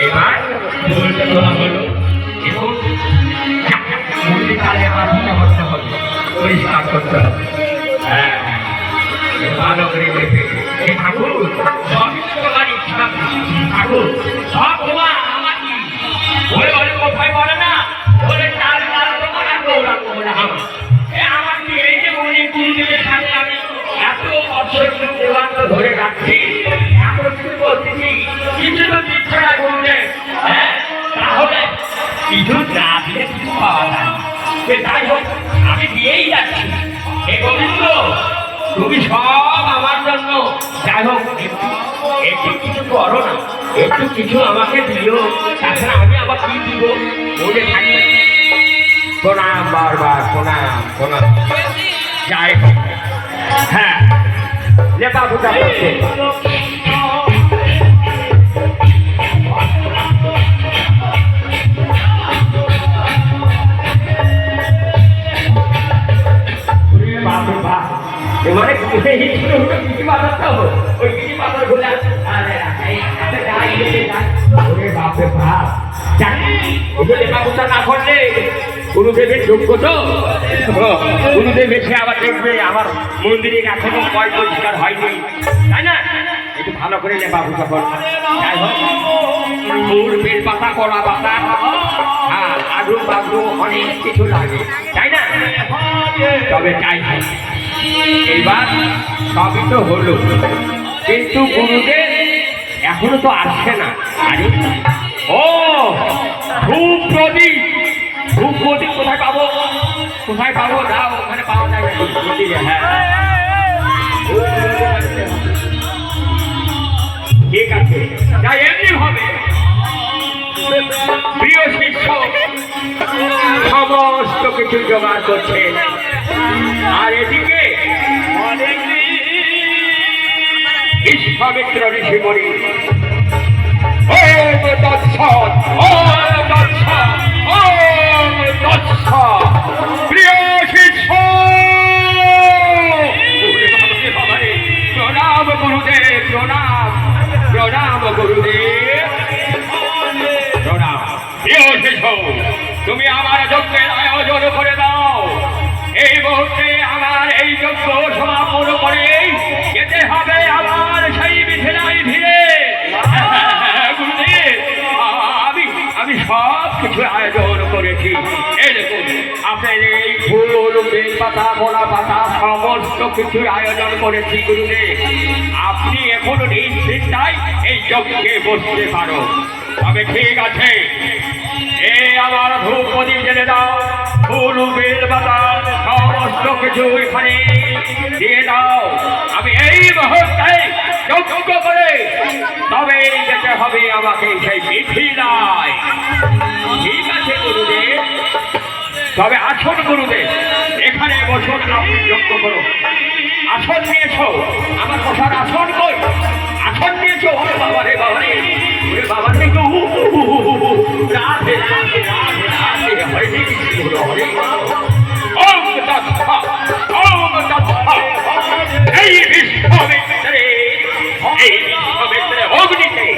এবার বলতে তোলা হলো দেখুন মন্দির কালে আমার পূজা করতে হবে, পরিষ্কার করতে হবে। হ্যাঁ ভালো করে দেখবে ঠাকুর সবই তোমার ইচ্ছা। ঠাকুর সব তোমার আমার কি বলে বলে কোথায় বলে না বলে চাল চাল তোমার আর গৌরাঙ্গ বলে আমার আমার কি এই যে মনে কুড়িয়ে থাকলে আমি এত বছর দেওয়ান্ত ধরে রাখছি এখন শুধু বলতেছি কিছু তো দিচ্ছে না গুরুদে। হ্যাঁ তাহলে কিছু না দিলে কিছু পাওয়া যায়। সে যাই হোক আমি দিয়েই যাচ্ছি। হে গোবিন্দ তুমি সব আমার জন্য যাই হোক একটু কিছু করো না, একটু কিছু আমাকে দিও, তাছাড়া আমি আবার কি দিব বলে থাকবে। প্রণাম বারবার প্রণাম প্রণাম। যাই হোক হ্যাঁ লেপা ফুটা করছে। মানে কিছু বাজারটা ওই কিছু বাজার ঘুরে বাপরে বাপ না করলে গুরুদেবের যোগ্য তো গুরুদেব এসে আবার দেখবে আমার মন্দিরের কাছে কয় পরিষ্কার হয়নি, তাই না? একটু ভালো করে লেপা পুজো করবো। যাই হোক ফুল বেল পাতা কলা পাতা আর আলু বাবলু অনেক কিছু লাগে, তাই না? তবে চাই এইবার সবই তো হলো, কিন্তু গুরুদেব এখনো তো আসছে না। আরে ও ধূপ প্রদীপ, ধূপ প্রদীপ কোথায় পাবো? কোথায় পাবো? না ওখানে পাওয়া যায় না। হ্যাঁ ঠিক আছে, তাই এমনি হবে। প্রিয় শিষ্য সমস্ত কিছু জোগাড় করছে, আর এদিকে বিশ্বামিত্র ঋষি বলি প্রিয় শিষ্য প্রণাম গুরুদেব, প্রণাম প্রণাম গুরুদেব প্রণাম। প্রিয় শিষ্য তুমি আমার যজ্ঞের আয়োজন করে দাও। এই মুহূর্তে আমার এই যজ্ঞ সমাপন করে যেতে হবে আমার সেই মিথিলায় ধীরে। গুরুদেব আমি সব কিছু আয়োজন করেছি। এই দেখুন আপনার এই ফুল বেল পাতা কলা পাতা সমস্ত কিছুর আয়োজন করেছি গুরুদেব। আপনি এখনো নিশ্চিন্তায় এই যজ্ঞে বসতে পারো। তবে ঠিক আছে, এই আমার ধূপ প্রদীপ জেলে দাও, ফুল বেল পাতা সমস্ত কিছু এখানে দিয়ে দাও। আমি এই মুহূর্তে যজ্ঞ করে তবে যেতে হবে আমাকে সেই মিথিলায়। ঠিক আছে গুরুদেব, তবে আসুন গুরুদেব, এখানে বসুন, আপনি যজ্ঞ করুন। আসন নিয়েছো, আমার কথার আসন কই? আসন নিয়েছো? বাবা রে বাবা রে বাবা রে, রাধে রাধে রাধে রাধে, হরে কৃষ্ণ হরে ওম তৎসৎ ওম তৎসৎ। এই বিশ্বমিত্রে অগ্নিতে,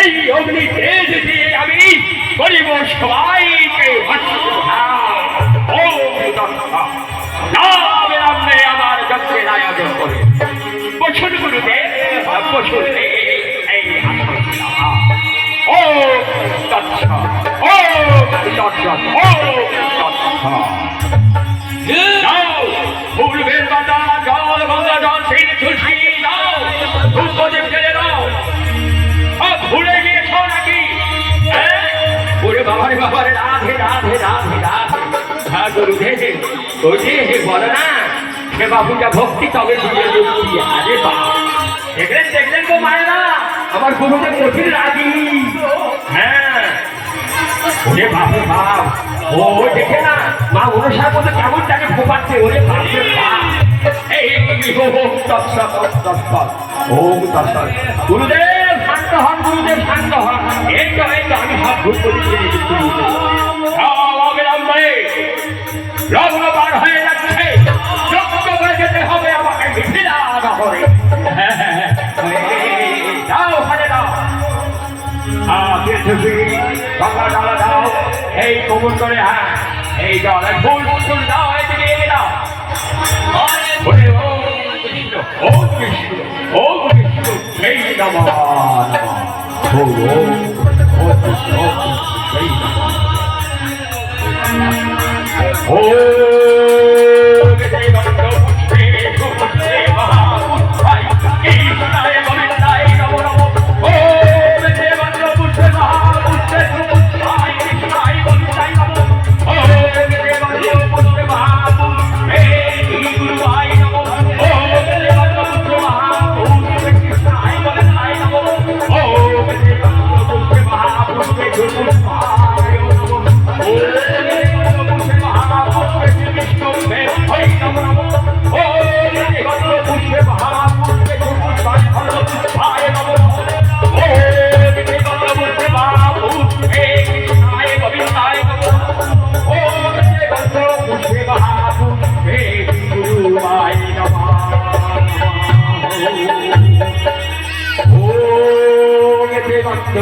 এই অগ্নি তেজ দিয়ে আমি করিব সবাইকে আমার যজ্ঞের আয়োজন করে। বসুন গুরুদেব বসুন। এই ও তৎসৎ ও তৎসৎ ও তৎসৎ। ফুল বেল পাতা জল গঙ্গা জল তিল তুলসী দাও, ধূপ প্রদীপ জেলে দাও। সব ভুলে গিয়েছ নাকি? ওরে বাবারে বাবারে, রাধে রাধে রাধে রাধে। হ্যাঁ গুরুদেব ওই যে বলে না সেবা পূজা ভক্তি তবে দিয়ে মুক্তি। আরে বাবা দেখলেন দেখলেন তো মায়েরা, আমার গুরুদেব কঠিন রাজি। হ্যাঁ ওরে বাপরে বাপ, ও দেখে না মা অনুসার মধ্যে কেমন তাকে ফোপাচ্ছে। ওরে বাপরে বাপ, এই ওম তৎসৎ ওম তৎসৎ। গুরুদেব শান্ত হন, গুরুদেব শান্ত হন। এই তো আমি সব ভুল করি। অবিলম্বে লগ্ন পার হয়ে যাচ্ছে, যজ্ঞ করে যেতে হবে আমাকে মিথিলা নগরে। যাও ওখানে যাও, এসেছি গঙ্গা ডালা দাও এই কবুল করে হ্যাঁ এই জলে ফুল ফুল দাও এদিকে এগিয়ে দাও বলে ও কৃষ্ণ ও কৃষ্ণ সেই নমঃ ও কৃষ্ণ সেই নমঃ ও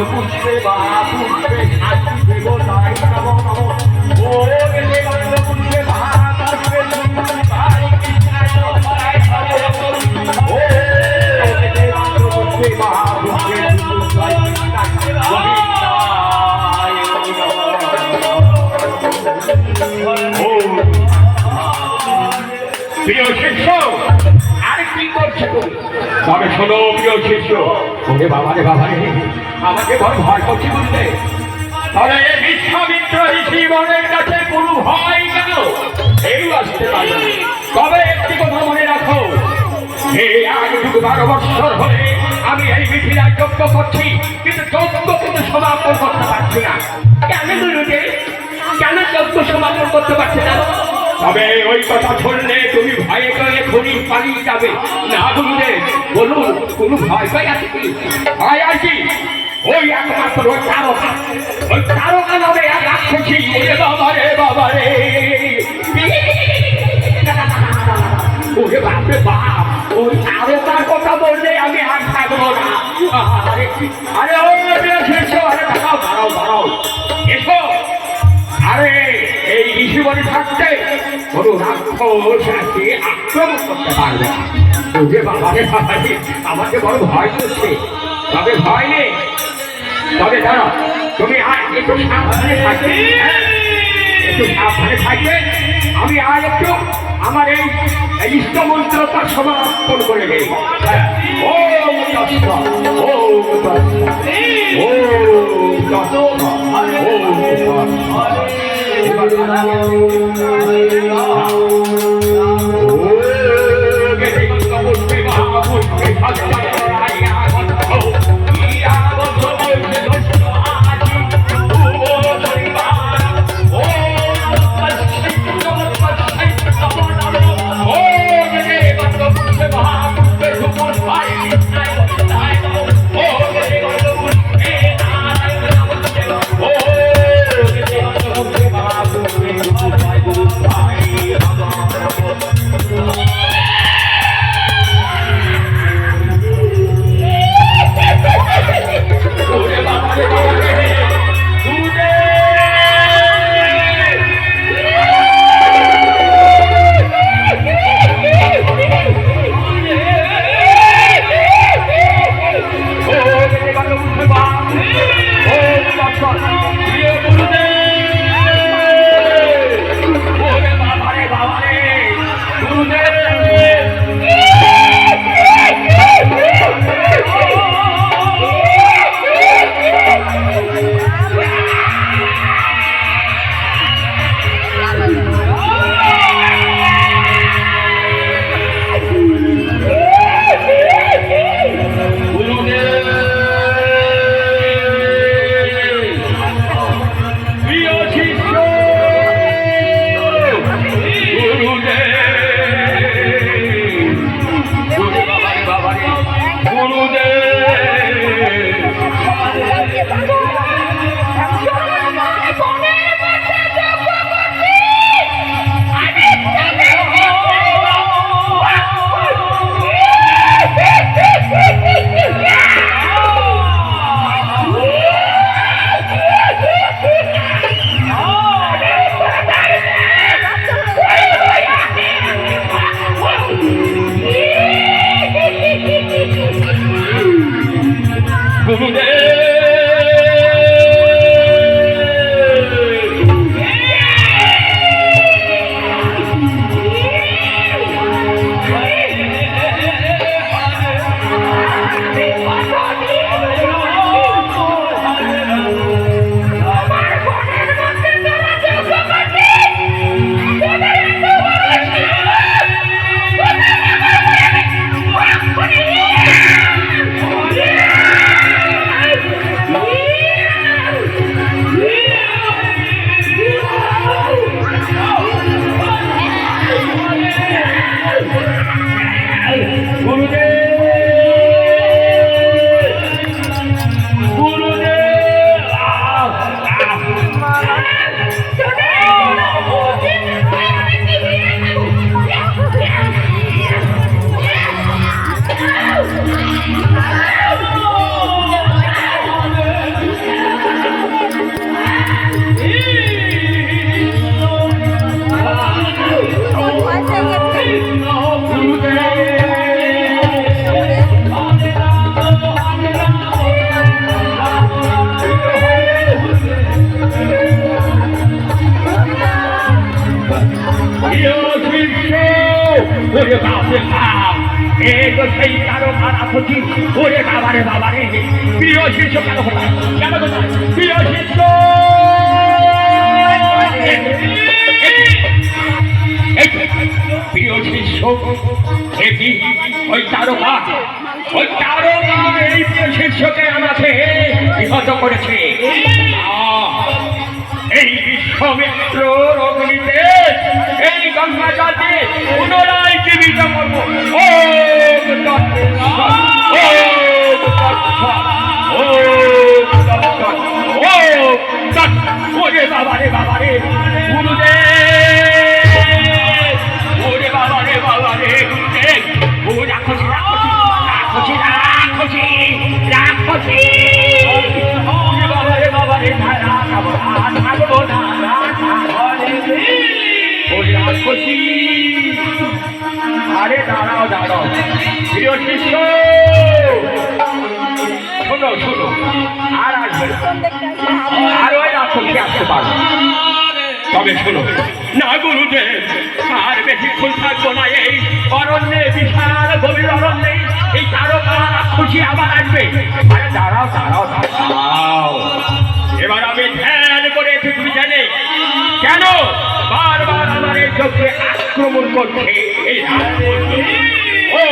পুষ্পে বা পুষ্পে শান্তি দেব তাই নমো নমো ও দেবান্ন পুষ্পে বা পুষ্পে তাই কৃষ্ণায় নমঃ ও দেবান্ন পুষ্পে বা পুষ্পে তাই ও প্রিয় শিষ্য আর কি করছো তবে শোনো প্রিয় শিষ্য ওরে বাবা রে আমাকে বড় ভয় করছি বুঝলে তবে বিশ্বামিত্র ঋষি মনের কাছে কোনো ভয় কেন এই আসতে পারে তবে একটি কথা মনে রাখো এই আজ 12 বৎসর হলে আমি এই মিথিলায় যজ্ঞ করছি কিন্তু যজ্ঞ কিন্তু সমাপন করতে পারছি না কেন গুরুদেব কেন যজ্ঞ সমাপন করতে পারছি না তবে ওই কথা শুনলে তুমি ভয়ে করে খনি পালিয়ে যাবে না গুরুদেব বলুন কোনো ভয় ভয় আছে কি ভয় আছে ওই একমাত্র ওই তারকা নামে এক রাক্ষসী ওরে বাবা রে ওরে বাপরে বাপ ওই তারকার কথা বললে আমি আর থাকবো না আরে ও এসো আরে দাঁড়াও এসো আরে এই ঋষিবনে থাকতে কোনো রাক্ষস আক্রমণ করতে পারবে না ওরে বাবা রে আমাকে বড় ভয় করছে তবে ভয় নেই তবে দাঁড়াও তুমি আর একটু সাবধানে থাকবে আমি আর একটু আমার এই ইষ্ট মন্ত্রটা সমাপন করে নেই ও Oh, শিষ্যকে আমাকে বিহত করেছে। এই বিশ্বমিত্র অগ্নিতে এই গঙ্গা জলকে পুনরায় জীবিত করবো। ওরে বাবারে বাবারে গুরুদেব, ওরে বাবারে বাবারে গুরুদেব, ও রাখছি রাখছি রাখছি রাখছি রাখছি, বাবারে বাবারে থাকবো না ওই রাখছি। আরে দাঁড়াও দাঁড়াও প্রিয় শিষ্য, শোনো শোনো, আর আসবে আর ওই রাক্ষসী আসতে পারবে, তবে শোনো না গুরুদেব, আর বেশিক্ষণ থাকবো না এই অরণ্যে, বিশাল গভীর অরণ্যে এই তারকা রাক্ষসী আবার আসবে। আরে দাঁড়াও দাঁড়াও দাঁড়াও, এবার আমি ধ্যান করেছি, তুমি জানে কেন বারবার আমার এই চোখে আক্রমণ করছে এই রাক্ষসী। ও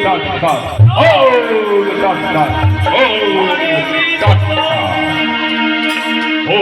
দর্শক, ও দর্শক, ও দর্শক, ও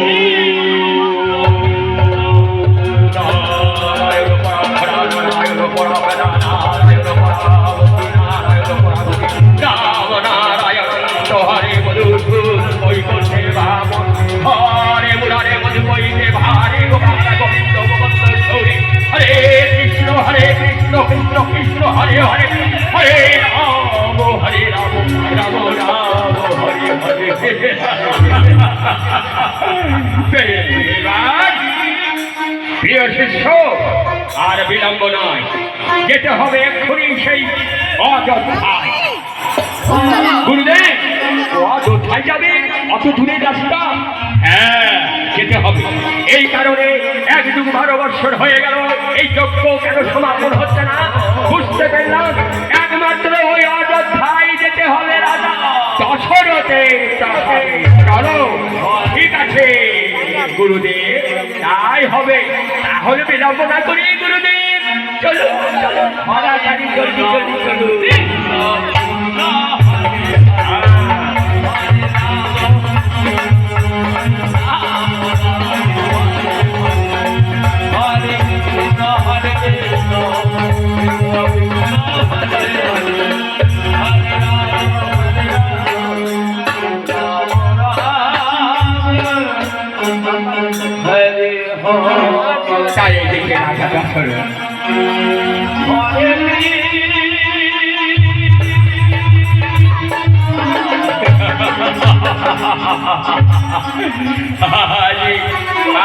হরে কৃষ্ণ কৃষ্ণ কৃষ্ণ হরে হরে, হরে রাম হরে রাম রাম রাম হরে হরে। প্রিয় শিষ্য, আর বিলম্ব নয়, যেতে হবে এক্ষুনি সেই অযোধ্যায়। গুরুদেব, অযোধ্যায় যাবে? অত দূরে রাস্তা? হ্যাঁ, যেতে হবে। এই কারণে 1-2 বছর হয়ে গেল এই যজ্ঞ কেন সমাপন হচ্ছে না বুঝতে পারলাম। একমাত্র ওই অযোধ্যায় যেতে হবে রাজা দশরথের। চলো, ঠিক আছে গুরুদেব, তাই হবে। তাহলে বিলম্ব না করি গুরুদেব, চলো চলো তাড়াতাড়ি জলদি জলদি চলো।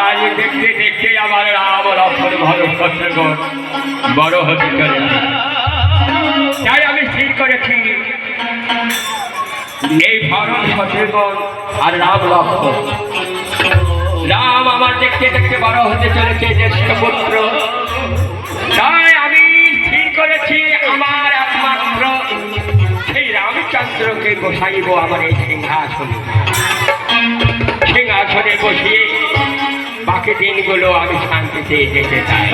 আজ দেখতে দেখতে আমার রাম লক্ষ্মণ ভরত বড় হতে চলে, তাই আমি স্থির করেছি এই ভরণ শত্রুঘ্ন আর রাম লক্ষ্মণ। রাম আমার দেখতে দেখতে বড় হতে চলেছে জ্যেষ্ঠ পুত্র, তাই আমি স্থির করেছি আমার একমাত্র সেই রামচন্দ্রকে বসাইব আমার এই সিংহাসনে। সিংহাসনে বসিয়ে বাকি দিনগুলো আমি শান্তিতে যেতে চাই।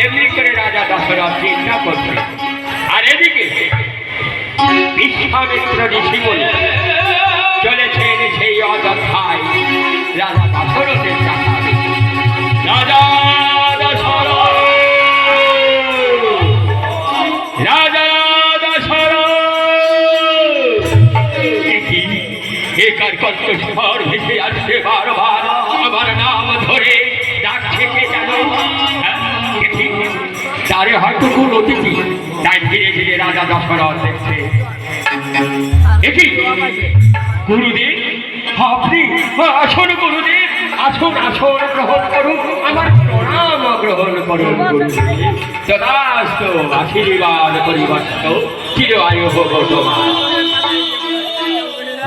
এমনি করে রাজা দশরথ চিন্তা করছে। আর এদিকে বিশ্বামিত্র ঋষিমুনি চলেছেন সেই অযোধ্যায় রাজা দশরথের চাকরি। রাজা দশরথ, রাজা দশরথ, একার কণ্ঠস্বর ভেসে আসছে বারবার, আমার নাম ধরে ডাকছে কে জানো? তারে হয়তো কোন অতিথি, তাই ধীরে ধীরে রাজা দশরথ দেখছে। গুরুদেব, আপনি আসুন গুরুদেব, আসুন আসুন, গ্রহণ করুন, আমার প্রণাম গ্রহণ করুন গুরুদেব। তথাস্তু, আশীর্বাদ পরিবর্ত, চির আয়ু হোক তোমার।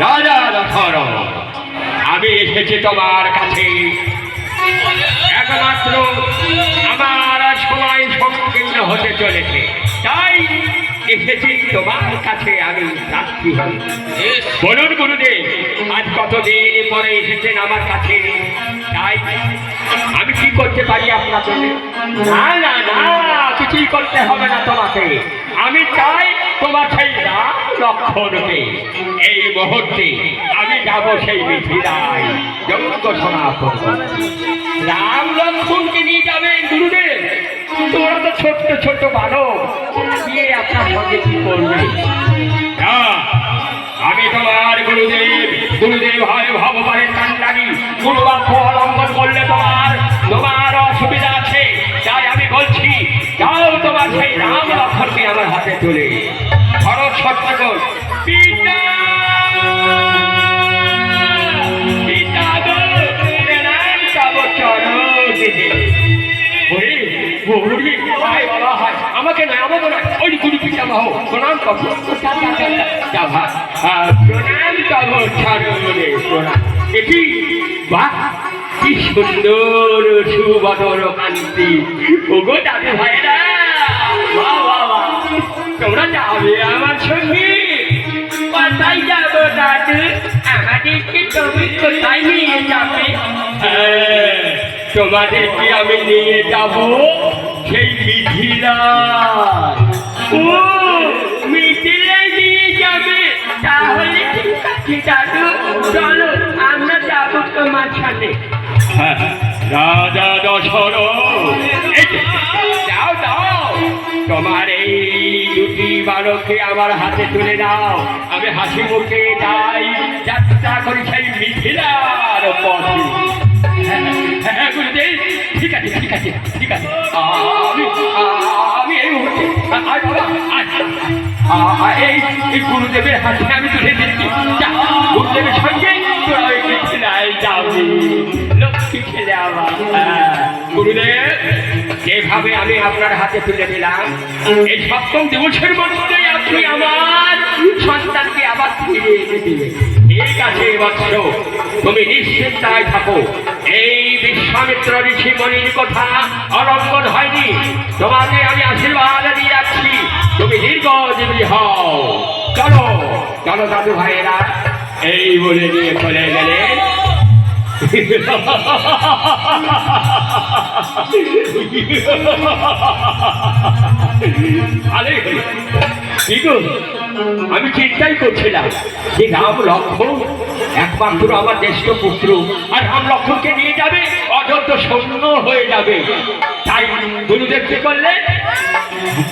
রাজা দশরথ, আমি এসেছি তোমার কাছে, একমাত্র আমার সময় সংকীর্ণ হতে চলেছে, তাই এসেছি তোমার কাছে আমি সাক্ষী হই। বলুন গুরুদেব, আজ কতদিন পরে এসেছেন আমার কাছে, তাই আমি কি করতে পারি আপনার জন্য? না না না, কিছুই করতে হবে না তোমাকে। আমি চাই তোমার সেই রাম লক্ষ্মণকে এই মুহূর্তে আমি যাব সেই মিথিলায় যজ্ঞ সমাপন। রাম লক্ষ্মণকে নিয়ে যাবেন গুরুদেব? তোরা তো ছোট্ট ছোট্ট বালক, গিয়ে আপনার সঙ্গে কি করবে? আমি তোমার গুরুদেব, গুরুদেব হয় ভগবানের কান্ডারি, গুরুবাক্য অবলম্বন করলে তোমার অসুবিধা আছে, তাই আমি বলছি যাও তোমার সেই রাম লক্ষ্মণকে আমার হাতে তুলে ভরত শত্রুঘ্ন পিতা পিতা গো প্রণাম তব চরণে। আমাকে নয়, আমাকে নয়, ওই গুরু পিতামহ প্রণাম করবো, প্রণাম তব চরণে প্রণাম। এটি বাহ, কি সুন্দর সুবদর কান্তি। ওগো দাদু ভাইরা, তোমরা যাবে আমার সঙ্গে? কোথায় যাবো দাদু? আমাদেরকে তুমি কোথায় নিয়ে যাবে? তোমাদেরকে আমি নিয়ে যাব সেই মিথিলা। ও মিথিলায় নিয়ে যাবে? তাহলে ঠিক আছে দাদু, চলো আমরা যাবো তোমার সাথে। রাজা দশরথ, যাও যাও, তোমার এই দুটি বালককে আমার হাতে তুলে দাও, আমি হাসি মুখে যাই যাত্রা করি সেই মিথিলার পথে। হ্যাঁ গুরুদেব, ঠিক আছে ঠিক আছে ঠিক আছে, আমি এই মুহূর্তে এই গুরুদেবের হাতে আমি তুলে দিচ্ছি। গুরুদেবের সঙ্গে তোরা ওই মিথিলায় যাবি, লক্ষ্মী ছেলে আমার। গুরুদেব, যেভাবে আমি আপনার হাতে তুলে দিলাম, এই সপ্তম দিবসের মধ্যে আপনি আমার সন্তানকে আবার ফিরিয়ে এনে দিলেন। ঠিক আছে বৎস, তুমি নিশ্চিন্তায় থাকো, এই বিশ্বামিত্র ঋষিমণির কথা অলঙ্ঘন হয়নি। তোমাকে আমি আশীর্বাদ দিয়ে রাখছি, তুমি দীর্ঘজীবী হও। চলো চলো দাদু ভাইয়েরা, এই বলে নিয়ে চলে গেলেন। আমি চিন্তাই করছিলাম যে রাম লক্ষ্মণ একমাত্র আমার জ্যেষ্ঠ পুত্র, আর রাম লক্ষ্মণকে নিয়ে যাবে অযোধ্যা শূন্য হয়ে যাবে। তাই গুরুদেব কি করলেন?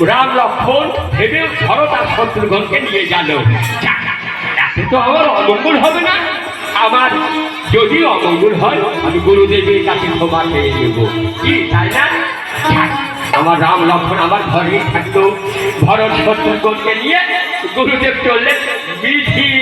রাম লক্ষ্মণ ভেবে ভরত আর শত্রুঘ্নকে নিয়ে গেল। এতে তো আমার অমঙ্গল হবে না। আমার যদি অমঙ্গল হয়, আমি গুরুদেবের কাছে ক্ষমা পেয়ে নেব, কি তাই না? আমার রাম লক্ষ্মণ আমার ঘরেই থাকতো। ভরত শত্রুঘ্নকে নিয়ে গুরুদেব চললেন মিথিলা।